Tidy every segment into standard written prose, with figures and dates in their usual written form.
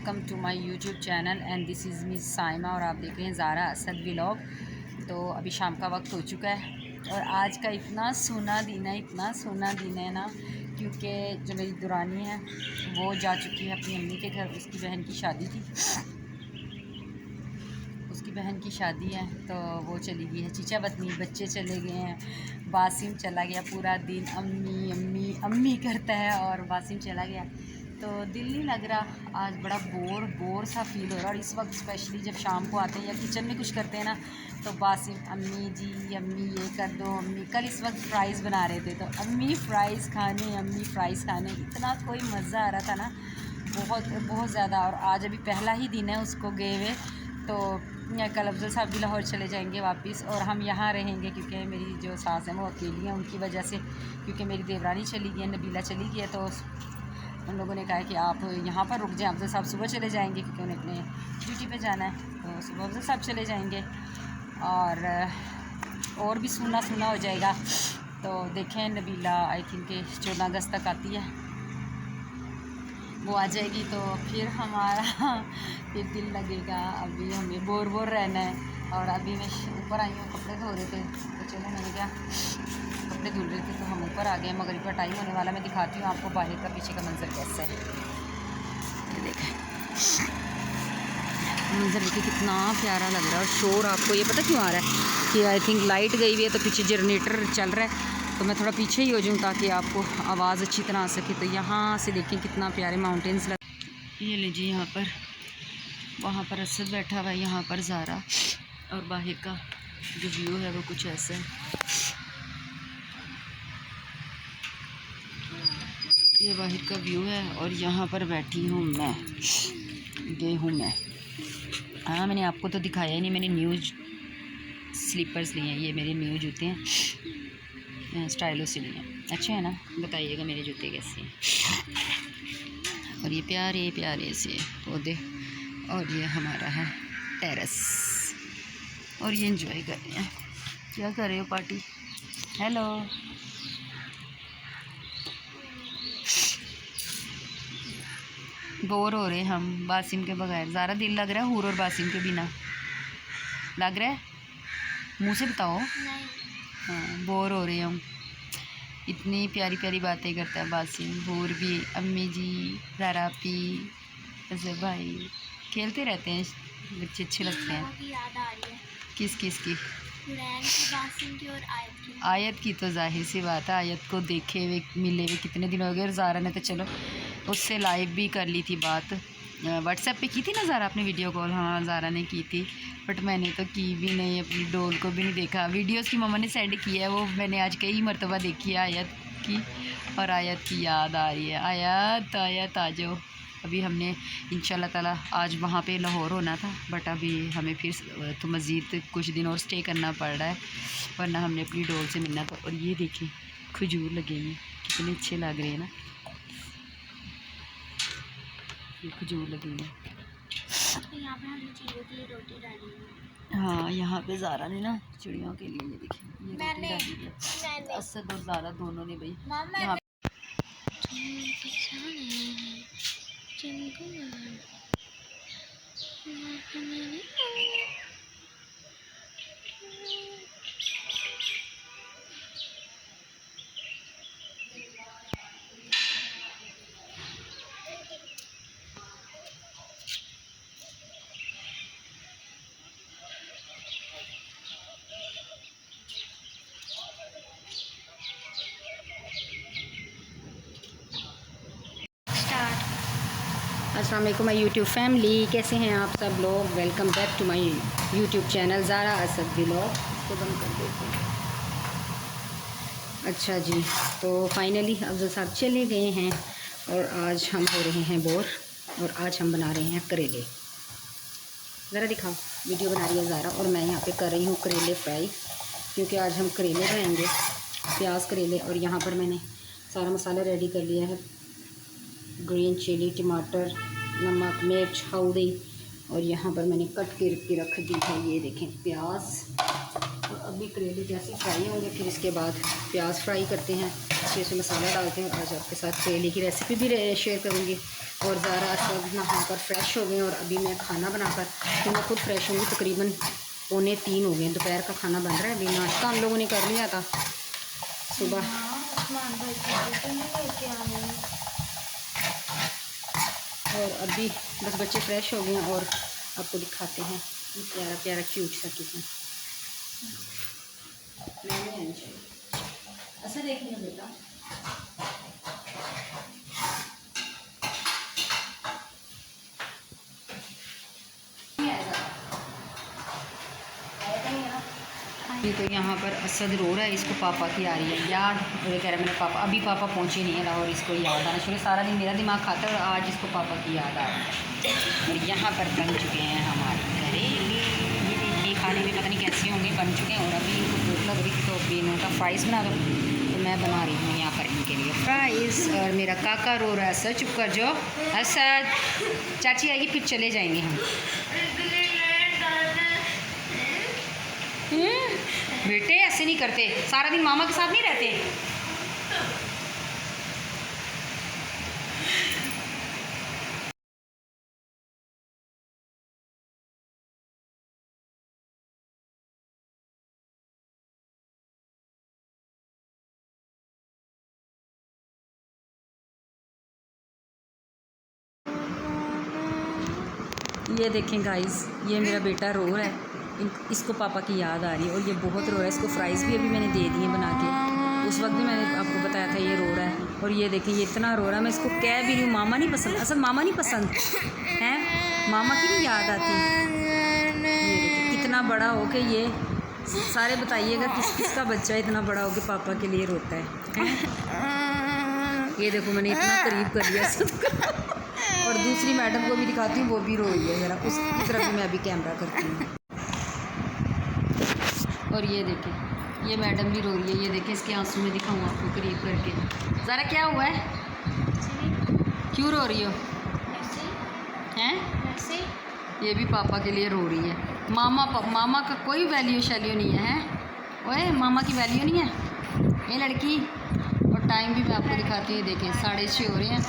Welcome to my YouTube channel and this is miss Saima और आप देख रहे हैं ज़ारा असद व्लॉग। तो अभी शाम का वक्त हो चुका है और आज का इतना सोना दिन है, इतना सोना दिन है ना, क्योंकि जो मेरी दुरानी है वो जा चुकी है अपनी अम्मी के घर। उसकी बहन की शादी थी, उसकी बहन की शादी है तो वो चली गई है। चीचा बतनी बच्चे चले गए हैं, बासिम चला गया। पूरा दिन अम्मी अम्मी अम्मी करता है और बासिम चला गया तो दिल नहीं लग रहा। आज बड़ा बोर सा फील हो रहा है। और इस वक्त स्पेशली जब शाम को आते हैं या किचन में कुछ करते हैं ना, तो बासिम अम्मी जी अम्मी ये कर दो अम्मी। कल इस वक्त फ्राइज़ बना रहे थे तो अम्मी फ़्राइज़ खाने, अम्मी फ़्राइज़ खाने। इतना कोई मज़ा आ रहा था ना, बहुत ज़्यादा। और आज अभी पहला ही दिन है उसको गए हुए, तो कल अफजल साहब भी लाहौर चले जाएंगे वापस और हम यहाँ रहेंगे क्योंकि मेरी जो सास है वो अकेली हैं। उनकी वजह से, क्योंकि मेरी देवरानी चली गई है, नबीला चली गई है, तो उन लोगों ने कहा है कि आप यहाँ पर रुक जाएं। अफजल साहब सुबह चले जाएंगे क्योंकि उन्हें अपने ड्यूटी पे जाना है, तो सुबह अफजल साहब चले जाएंगे और भी सूना सूना हो जाएगा। तो देखें, नबीला आई थिंक 14 अगस्त तक आती है, वो आ जाएगी तो फिर हमारा फिर दिल लगेगा। अभी हमें बोर रहना है। और अभी मैं ऊपर आई हूँ, कपड़े धो रहे थे तो चलो मैंने क्या कपड़े धुल रहे थे तो हम ऊपर आ गए। मगरिब का टाइम होने वाला, मैं दिखाती हूँ आपको बाहर का पीछे का मंजर कैसा है। ये देखें मंजर, देखिए कितना प्यारा लग रहा है। और शोर आपको ये पता क्यों आ रहा है कि आई थिंक लाइट गई हुई है तो पीछे जनरेटर चल रहा है, तो मैं थोड़ा पीछे ही हो जाऊँ ताकि आपको आवाज़ अच्छी तरह आ सके। तो यहाँ से देखें कितना प्यारे माउंटेन्स लग। ये लीजिए यहाँ पर, वहाँ पर असद बैठा हुआ है, यहाँ पर ज़ारा, और बाहर का जो व्यू है वो कुछ ऐसा है। ये बाहर का व्यू है और यहाँ पर बैठी हूँ मैं, ये हूँ मैं। हाँ, मैंने आपको तो दिखाया ही नहीं, मैंने न्यूज़ स्लीपर्स लिए हैं। ये मेरे न्यू जूते हैं, स्टाइलो से लिए हैं। अच्छे हैं ना, बताइएगा मेरे जूते कैसे हैं। और ये प्यारे प्यारे से पौधे, और ये हमारा है टेरेस, और ये एंजॉय कर रहे हैं। क्या कर रहे हो पार्टी? हेलो, बोर हो रहे हम बासिम के बगैर। ज़्यादा दिल लग रहा है हूर और बासिम के बिना? लग रहा है? मुँह से बताओ। हाँ, बोर हो रहे हम। इतनी प्यारी प्यारी बातें करता है बासिम। हूर भी, अम्मी जी, ज़रा पी, अजहर भाई खेलते रहते हैं बच्चे, अच्छे लगते हैं। याद आ रही है। किस की? बासिम की और आयत की तो जाहिर सी बात है, आयत को देखे हुए मिले हुए कितने दिन हो गए। और ज़ारा ने तो चलो उससे लाइव भी कर ली थी बात, व्हाट्सएप पे की थी ना ज़ारा अपनी वीडियो कॉल। हाँ, ज़ारा ने की थी, बट मैंने तो की भी नहीं, अपनी डोल को भी नहीं देखा। वीडियोस की मम्मा ने सेंड किया है, वो मैंने आज कई मरतबा देखी है आयत की, और आयत की याद आ रही है। आयत आयत आ जाओ। अभी हमने इंशाल्लाह ताला आज वहाँ पे लाहौर होना था, बट अभी हमें फिर तो मज़ीद कुछ दिन और स्टे करना पड़ रहा है, वरना हमने अपनी डोल से मिलना था। और ये देखिए खजूर लगे हैं, कितने अच्छे लग रहे हैं ना, ये खजूर लगे हैं। यहाँ पे हमने चिड़ियों के लिए रोटी डाली है। हाँ, यहाँ पे ज़ारा ने ना चिड़ियों के लिए, ये देखिए ये रोटी डाली है। असद और ज़ारा दोनों ने भाई यहाँ अस्सलाम वालेकुम माई यूट्यूब फैमिली, कैसे हैं आप सब लोग? Welcome back to my YouTube channel Zara Asad vlog. इसको बंद कर देते हैं। अच्छा जी, तो फाइनली अफजल साहब चले गए हैं और आज हम हो रहे हैं बोर, और आज हम बना रहे हैं करेले। ज़रा दिखाओ, वीडियो बना रही है ज़ारा और मैं यहाँ पे कर रही हूँ करेले फ्राई, क्योंकि आज हम करेले बनाएंगे, प्याज करेले। और यहाँ पर मैंने सारा मसाला रेडी कर लिया है, ग्रीन चिली, टमाटर, नमक, मिर्च, हल्दी, और यहाँ पर मैंने कट के रख दी है। ये देखें प्याज तो अभी करेले जैसे फ्राई होंगे फिर इसके बाद प्याज फ्राई करते हैं, फिर इसमें मसाला डालते हैं। आज आपके साथ करेले की रेसिपी भी शेयर करूँगी। और ज़रा सब नहाकर फ्रेश हो गए और अभी मैं खाना बनाकर तो मैं खुद फ्रेश होंगी। तकरीबन 2:45 हो गए, दोपहर का खाना बन रहा है। अभी नाश्ता हम लोगों ने कर लिया था सुबह। और अभी बस बच्चे फ्रेश हो गए हैं और आपको दिखाते हैं प्यारा प्यारा क्यूट सा किचन। ऐसा देखिए बेटा, ये तो यहाँ पर असद रो रहा है, इसको पापा की आ रही है याद। मुझे कह रहा है मेरे पापा अभी पापा पहुँचे नहीं है और इसको याद आना शुरू। सारा दिन मेरा दिमाग खाता है और आज इसको पापा की याद आ रही है। और यहाँ पर बन चुके हैं हमारे करेले। ये देखिए खाने में पता नहीं कैसे होंगे, बन चुके हैं। और अभी इनको भूख लग रही तो अभी इनका फ्राइज़ बना दो, तो मैं बना रही हूँ यहाँ पर इनके लिए फ्राइज़। और मेरा काका रो रहा है, असद चुप कर जाओ असद, चाची आएगी फिर चले जाएंगे हम। बेटे ऐसे नहीं करते, सारा दिन मामा के साथ नहीं रहते। ये देखें गाइस, ये मेरा बेटा रो रहा है, इसको पापा की याद आ रही है और ये बहुत रो रहा है। इसको फ्राइज़ भी अभी मैंने दे दिए बना के, उस वक्त भी मैंने आपको बताया था ये रो रहा है। और ये देखें ये इतना रो रहा है, मैं इसको कह भी रही हूँ मामा नहीं पसंद, असल मामा नहीं पसंद है, मामा की नहीं याद आती। ये देखिए कितना बड़ा हो के ये, सारे बताइएगा किस किस का बच्चा इतना बड़ा हो के पापा के लिए रोता है? ये देखो मैंने इतना करीब कर लिया सबका। और दूसरी मैडम को भी दिखाती हूँ, वो भी रो रही है, ज़रा उसकी तरफ भी मैं अभी कैमरा करती हूँ। और ये देखें ये मैडम भी रो रही है, ये देखें इसके आंसू में दिखाऊँ आपको करीब करके। ज़रा क्या हुआ है, क्यों रो रही हो हैं? ये भी पापा के लिए रो रही है। मामा का कोई वैल्यू शैल्यू नहीं है, ओए मामा की वैल्यू नहीं है ये लड़की। और टाइम भी मैं आपको दिखाती हूँ, देखें 6:30 हो रहे हैं।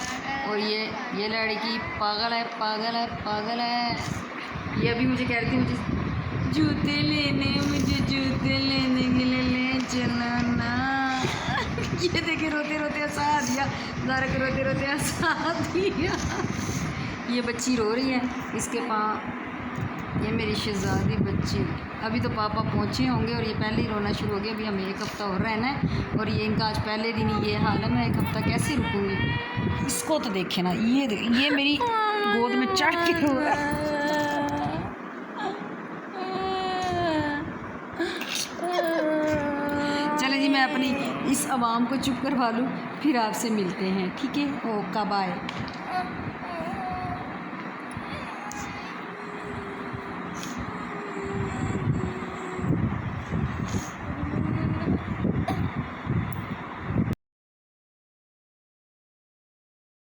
और ये लड़की पागल है पागल है पागल है। ये अभी मुझे कह रही थी मुझे जूते लेने के लिए ले चलना। ये देखे रोते रोते हंसा दिया, ज़ारा के रोते रोते हंसा दिया। ये बच्ची रो रही है, इसके ये मेरी शहज़ादी बच्ची। अभी तो पापा पहुँचे होंगे और ये पहले ही रोना शुरू हो गया। अभी हमें 1 हफ़्ता और रहना है और ये इनका आज पहले दिन ही ये हाल है। मैं 1 हफ़्ता कैसे रुकूँगी? इसको तो देखे ना, ये मेरी गोद में चढ़ के रो रहा है। चले जी, मैं अपनी इस आवाम को चुप करवा लूँ, फिर आपसे मिलते हैं, ठीक है? Okay bye.